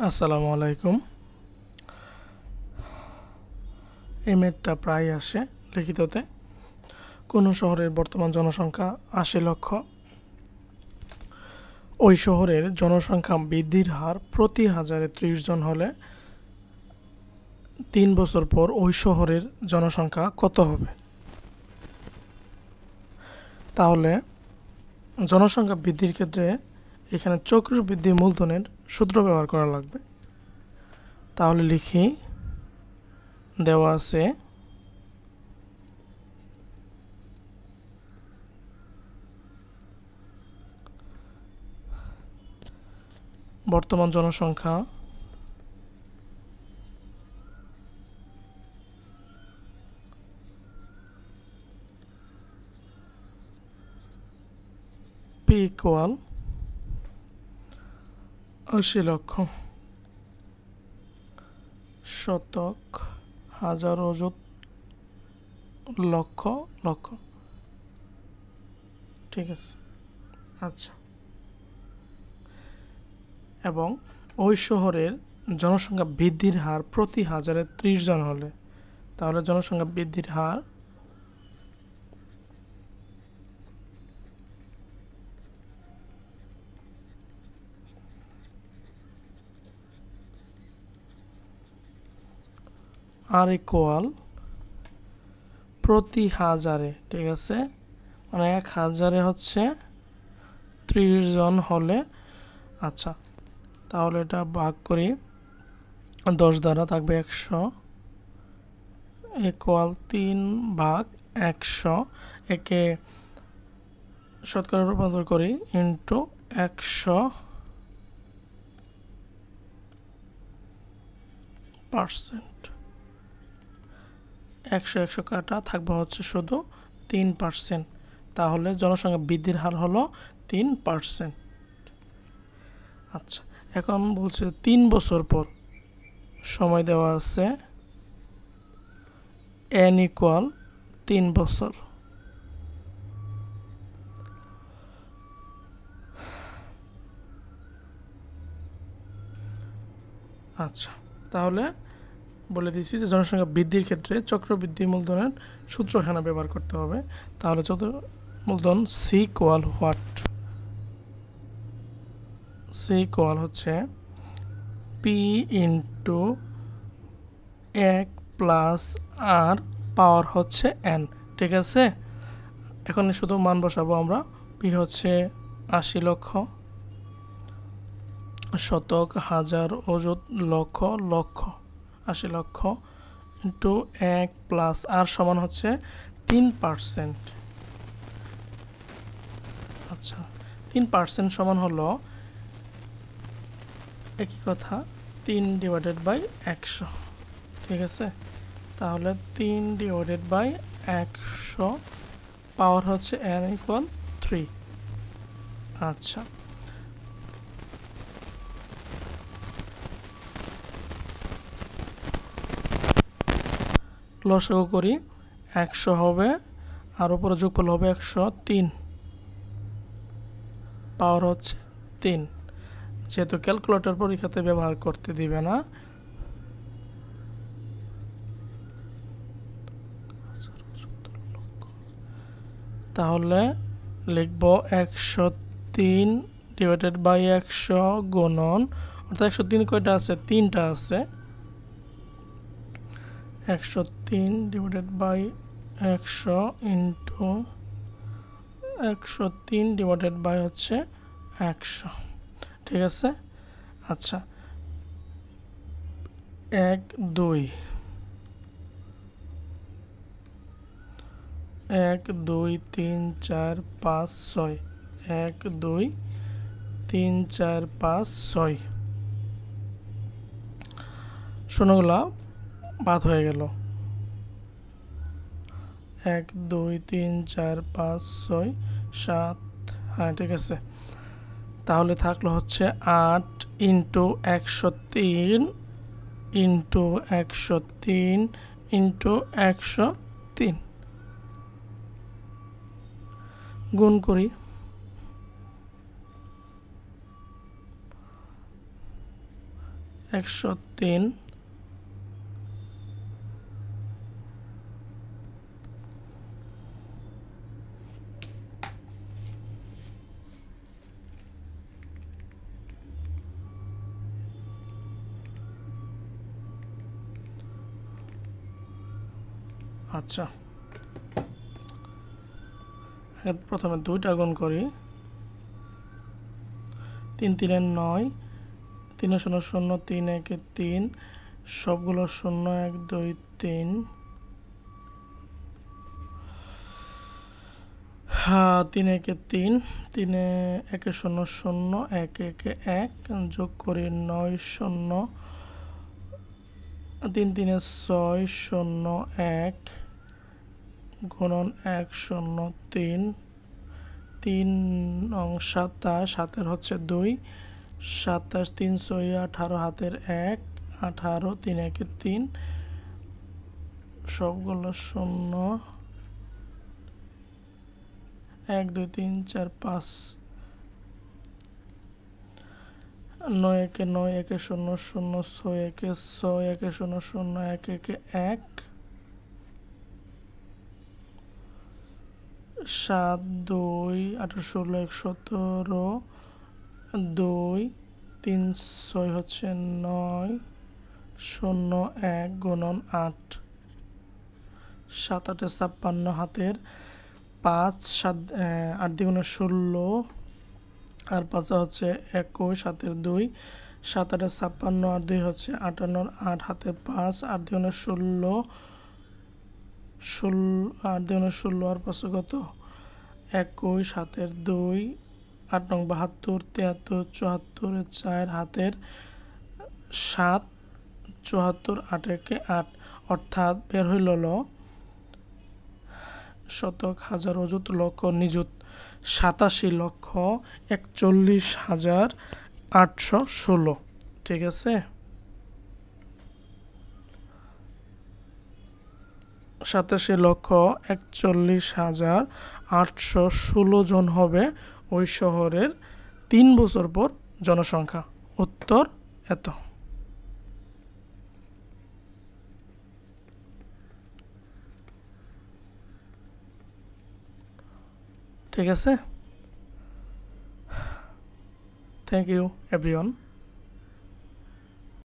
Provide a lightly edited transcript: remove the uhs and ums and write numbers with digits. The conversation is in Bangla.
আসসালামু আলাইকুম। এই ম্যাথটা প্রায় আসে লিখিততে। কোনো শহরের বর্তমান জনসংখ্যা ৮০ লক্ষ। ওই শহরের জনসংখ্যা বৃদ্ধির হার প্রতি হাজারে ৩০ জন হলে ৩ বছর পর ওই শহরের জনসংখ্যা কত হবে? তাহলে জনসংখ্যা বৃদ্ধির ক্ষেত্রে এখানে চক্রবৃদ্ধি মূলধনের সূত্র ব্যবহার করা লাগবে। তাহলে লিখি, দেওয়া আছে বর্তমান জনসংখ্যা পি ইকুয়াল ৮০ লক্ষ, শতক, হাজার, অযুত, লক্ষ লক্ষ। ঠিক আছে, আচ্ছা। এবং ওই শহরের জনসংখ্যা বৃদ্ধির হার প্রতি হাজারে ৩০ জন হলে, তাহলে জনসংখ্যা বৃদ্ধির হার আর ইকুয়াল প্রতি হাজারে, ঠিক আছে, মানে ১,০০০ হচ্ছে ৩০ জন হলে। আচ্ছা, তাহলে এটা ভাগ করি ১০ দ্বারা, থাকবে ১০০ ইকুয়াল ৩/১০০। একে শতকরা রূপান্তর করি ইন্টু ১০০%। ১০০ কাটা, থাকবে হচ্ছে শুধু ৩%। তাহলে জনসংখ্যা বৃদ্ধির হার হলো ৩%। আচ্ছা, এখন বলছে ৩ বছর পর, সময় দেওয়া আছে n ইকুয়াল ৩ বছর। আচ্ছা, তাহলে বলে দিচ্ছি যে জনসংখ্যা বৃদ্ধির ক্ষেত্রে চক্রবৃদ্ধি মূলধনের সূত্র এখানে ব্যবহার করতে হবে। তাহলে মূলধন C equal what? C equal হচ্ছে P into ১ plus R power হচ্ছে এন। ঠিক আছে, এখন শুধু মান বসাবো আমরা। পি হচ্ছে ৮০ লক্ষ, শতক, হাজার, অযুত, লক্ষ লক্ষ। ৮০ লক্ষ ইন্টু ১ প্লাস আর সমান হচ্ছে ৩%। আচ্ছা, ৩% সমান হলো একই কথা ৩/১০০। ঠিক আছে, তাহলে ৩/১০০, পাওয়ার হচ্ছে n ইকুয়াল 3। আচ্ছা, লসাগু করি, ১০০ হবে আর উপরে যোগফল হবে ১০৩, পাওয়ার হচ্ছে ৩। যেহেতু ক্যালকুলেটর পরীক্ষাতে ব্যবহার করতে দিবে না, তাহলে লিখব ১০৩/১০০ গুণন, অর্থাৎ ১০৩ কয়টা আছে? ৩টা আছে। ১০৩/১০০ ইন্টু ১০৩ হচ্ছে ১০০। ঠিক আছে, আচ্ছা, ১ ২ ১ ২ ৩ ৪ ৫ ৬, ১ ২ ৩ ৪ ৫ ৬। শূন্যগুলা বাদ হয়ে গেল। ১ ২ ৩ ৪ ৫ ৬ ৭, হ্যাঁ ঠিক আছে। তাহলে থাকলো হচ্ছে ৮ ইন্টু ১০৩ ইন্টু ১০৩ ইন্টু ১০৩, গুণ করি, 103 আচ্ছা প্রথমে 2টা গুণ করি 3 3 9 3 0 0 3 1 3 সবগুলো 0 1 2 3 3 1 3 3 1 0 0 1 1 1 যোগ করি 9 0 3 3 6 0 1 গুণন 1 0 3 3 নং 27 হাতের হচ্ছে 2 27 3 6 18 হাতের 1 18 3 1 3 সবগুলো 0 1 2 3 4 5 9 1 9 1 0 0 6 1 6 1 0 0 1 1 1 7 2 18 16 17 2 3 6 হচ্ছে 9 0 1 গুণন 8 7 8 56 হাতের 5 7 8 দ্বিগুণে 16 আর 5 হচ্ছে 21 হাতের 2 7 8 56 আর 2 হচ্ছে 58 8 হাতের 5 8 দ্বিগুণে 16 8 দ্বিগুণে 16 আর 5 কত 21 হাতের 2 8 নং 72 73 74 4 হাতের 7 74 8 একে 8 অর্থাৎ বের হইল শতক হাজার অযুত লক্ষ নিযুত 87,41,816 ঠিক আছে 87,41,816 জন হবে ওই শহরের 3 বছর পর জনসংখ্যা উত্তর এত ঠিক আছে থ্যাংক ইউ এভরিওয়ান